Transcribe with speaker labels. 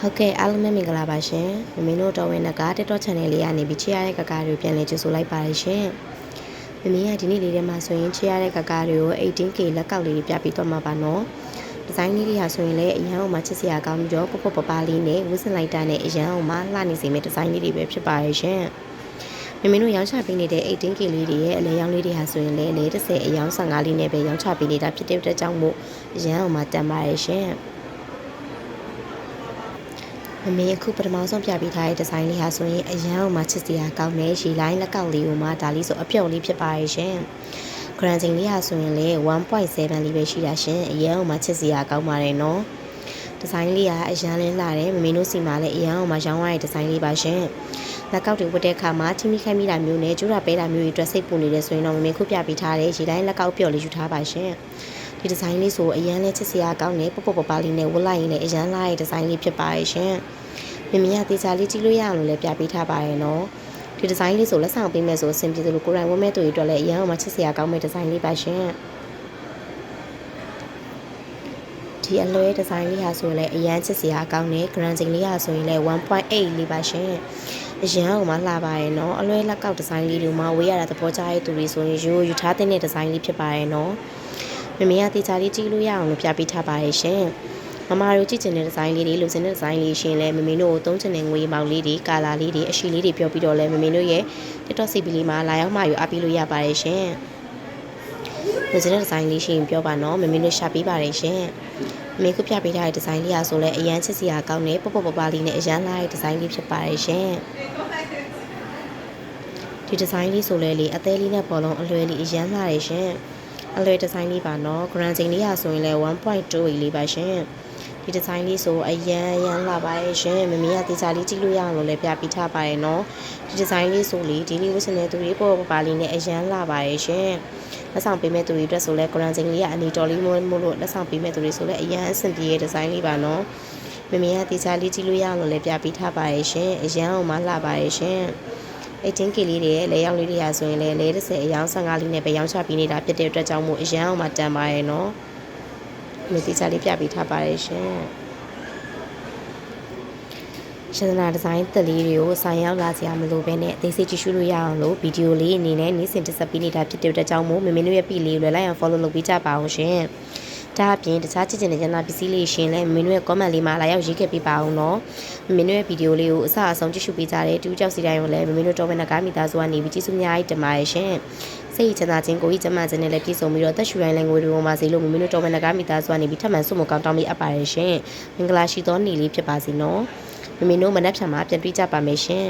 Speaker 1: ဟုတ်ကဲ့အားလုံးပဲမင်္ဂလာပါရှင်မင်းတို့တော်ဝင်ကတက်တော့ channel လေးကနေပြီးချရတဲ့ကကားတွေကိုပြန်လည်ကြိုဆိုလိုက်ပါတယ်ရှင်မင်းကဒီနေ့လေးထဲမှာဆိုရင်ချရတဲ့ကကားတွေကို 18K လက်ကောက်လေးတွေပြပြီးတော့မှာပါနော်ဒီဇိုင်းလေးတွေဟာဆိုရင်လည်းအရန်အောင်မှချစ်စရာကောင်းပြီးတော့ပုတ်ပပလေးနဲ့ဝစ်စင်လိုက်တာနဲ့အရန်အောင်မှလှနေစေမယ့်ဒီဇိုင်းလေးတွေပဲဖြစ်ပါရဲ့ရှင်မင်းတို့ရောင်းချပေးနေတဲ့ 18K လေးတွေရဲ့အလဲရောင်းလေးတွေဟာဆိုရင်လည်းအလဲ30အယောင်15လေးနဲ့ပဲရောင်းချပေးနေတာဖြစ်တဲ့အတွက်ကြောင့်မို့အရန်အောင်မှတန်ပါရဲ့ရှင်မမေအခုပထမဆုံးပြပေးထားတဲ့ဒီဇိုင်းလေးဟာဆိုရင်အရန်အောင်မှချစ်စရာကောင်းတဲ့ရေလိုင်းလက်ကောက်လေးကိုမှဒါလေးဆိုအပြုံလေးဖြစ်ပါရဲ့ရှင်။ Granting လေးဟာဆိုရင်လေ 1.7 လေးပဲရှိတာရှင်အရန်အောင်မှချစ်စရာကောင်းပါတယ်နော်။ဒီဇိုင်းလေးကအရန်လင်းလာတယ်မမေတို့စီမှာလည်းအရန်အောင်မှရောင်းရတဲ့ဒီဇိုင်းလေးပါရှင်။လက်ကောက်တွေဝတ်တဲ့အခါမှာထိမိခိုက်မိတာမျိုးနဲ့ကျိုးတာပဲတာမျိုးတွေအတွက်စိတ်ပူနေတယ်ဆိုရင်တော့မမေခုပြပေးထားတဲ့ရေလိုင်းလက်ကောက်ပျော်လေးယူထားပါရှင်။ဒီဒီဇိုင်းလေးဆိုအရန်လေးချစ်စရာကောင်းတဲ့ပပလေးနဲ့ဝတ်လိုက်ရင်လည်းအရန်လာတဲ့ဒီဇိုင်းလေးဖြစ်ပါရဲ့ရှင်။မမေကတေချာလေးကြည့်လို့ရအောင်လို့လည်းပြပေးထားပါရဲ့နော်ဒီဒီဇိုင်းလေးဆိုလက်ဆောင်ပေးမယ်ဆိုအဆင်ပြေသလိုကိုယ်တိုင်ဝတ်မဲ့သူတွေအတွက်လည်းအရန်အောင်မှချစ်စရာကောင်းမဲ့ဒီဇိုင်းလေးပါရှင်ဒီအလွဲဒီဇိုင်းလေးဟာဆိုရင်လည်းအရန်ချစ်စရာကောင်းတဲ့ granting လေးဟာဆိုရင်လည်း 1.8 လေးပါရှင်အရန်အောင်မှလှပါရဲ့နော်အလွဲလက်ကောက်ဒီဇိုင်းလေးတွေမှာဝေးရတာသဘောကျတဲ့သူတွေဆိုရင်ယူထားတဲ့ဒီဇိုင်းလေးဖြစ်ပါရဲ့နော်မမေကတေချာလေးကြည့်လို့ရအောင်လို့ပြပေးထားပါရဲ့ရှင်မမတို့ကြည့်ချင်တဲ့ဒီဇိုင်းလေးတွေလိုချင်တဲ့ဒီဇိုင်းလေးရှင်လဲမမေတို့ကိုသုံးချင်တဲ့ငွေပေါက်လေးတွေကာလာလေးတွေအရှိလေးတွေပြောပြီးတော့လဲမမေတို့ရဲ့ TikTok CP လေးမှာလာရောက်မှယူအားပေးလို့ရပါတယ်ရှင်လိုချင်တဲ့ဒီဇိုင်းလေးရှင်ပြောပါနော်မမေတို့ရှာပေးပါတယ်ရှင်မမေခုပြပေးထားတဲ့ဒီဇိုင်းလေးဟာဆိုလဲအရန်ချစ်စရာကောင်းတဲ့ပပလေးနဲ့အရန်လာတဲ့ဒီဇိုင်းလေးဖြစ်ပါတယ်ရှင်ဒီဒီဇိုင်းလေးဆိုလဲလေအသေးလေးနဲ့ပေါ်လုံးအလွယ်လေးအရန်လာတယ်ရှင်အလွယ်ဒီဇိုင်းလေးပါနော် granting လေးဟာဆိုရင်လဲ 1.2 လေးပါရှင်ဒီဒီဇိုင်းလေးဆိုအရန်လာပါရဲ့ရှင်မမေကတေချာလေးကြည့်လို့ရအောင်လို့လည်းပြပေးထားပါရဲ့နော်ဒီဒီဇိုင်းလေးဆိုလေဒီလေးဝတ်စင်တဲ့သူတွေပပလေးနဲ့အရန်လာပါရဲ့ရှင်လက်ဆောင်ပေးမဲ့သူတွေအတွက်ဆိုလဲ granting လေးကအနီတော်လေးမို့လို့လက်ဆောင်ပေးမဲ့သူတွေဆိုလဲအရန်အဆင်ပြေတဲ့ဒီဇိုင်းလေးပါနော်မမေကတေချာလေးကြည့်လို့ရအောင်လို့လည်းပြပေးထားပါရဲ့ရှင်အရန်အောင်မှလှပါရဲ့ရှင်18K လေးတွေရဲ့လဲရောက်လေးတွေဟာဆိုရင်လဲလဲ30အယောင်15လေးနဲ့ပဲရောင်းချပေးနေတာဖြစ်တဲ့အတွက်ကြောင့်မို့အရန်အောင်မှတန်ပါရဲ့နော်မြေတိကျလေးပြပေးထားပါတယ်ရှင်ရှင်နာဒီဇိုင်းတက်လေးတွေကိုဆိုင်ရောက်လာစရာမလိုဘဲနဲ့အသေးစိတ်ကြည့်ရှုလို့ရအောင်လို့ဗီဒီယိုလေးအနေနဲ့နေ့စဉ်တက်ဆက်ပေးနေတာဖြစ်တဲ့အတွက်ကြောင့်မို့မမင်းတို့ရဲ့ပြည်လေးကိုလည်းလိုက်အောင် follow လုပ်ပေးကြပါအောင်ရှင်ဒါအပြင်တခြားချစ်ချင်တဲ့ကျန်တာပစ္စည်းလေးရှင်လဲမမင်းတို့ရဲ့ comment လေးမှာလာရောက်ရေးခဲ့ပေးပါအောင်နော်မမင်းတို့ရဲ့ဗီဒီယိုလေးကိုအစအဆုံးကြည့်ရှုပေးကြတဲ့တူကြောက်စီတိုင်းကိုလည်းမမင်းတို့တော်ဝင်ကားမိသားစုကနေပြီးကျေးဇူးများကြီးတင်ပါတယ်ရှင်စိတ်ချမ်းသာခြင်းကိုကြီးကျမခြင်းနဲ့လည်းပြည့်စုံပြီးတော့သက်ရှူတိုင်းလည်းငွေတွေပေါ်မှာစီလို့မမင်းတို့တော်ဝင်ကားမိသားစုကနေပြီးထပ်မံဆုမကောင်းတောင်းပေးအပ်ပါတယ်ရှင်မင်္ဂလာရှိသောနေ့လေးဖြစ်ပါစေနော်မမင်းတို့မနက်ဖြန်မှာပြန်တွေ့ကြပါမယ်ရှင်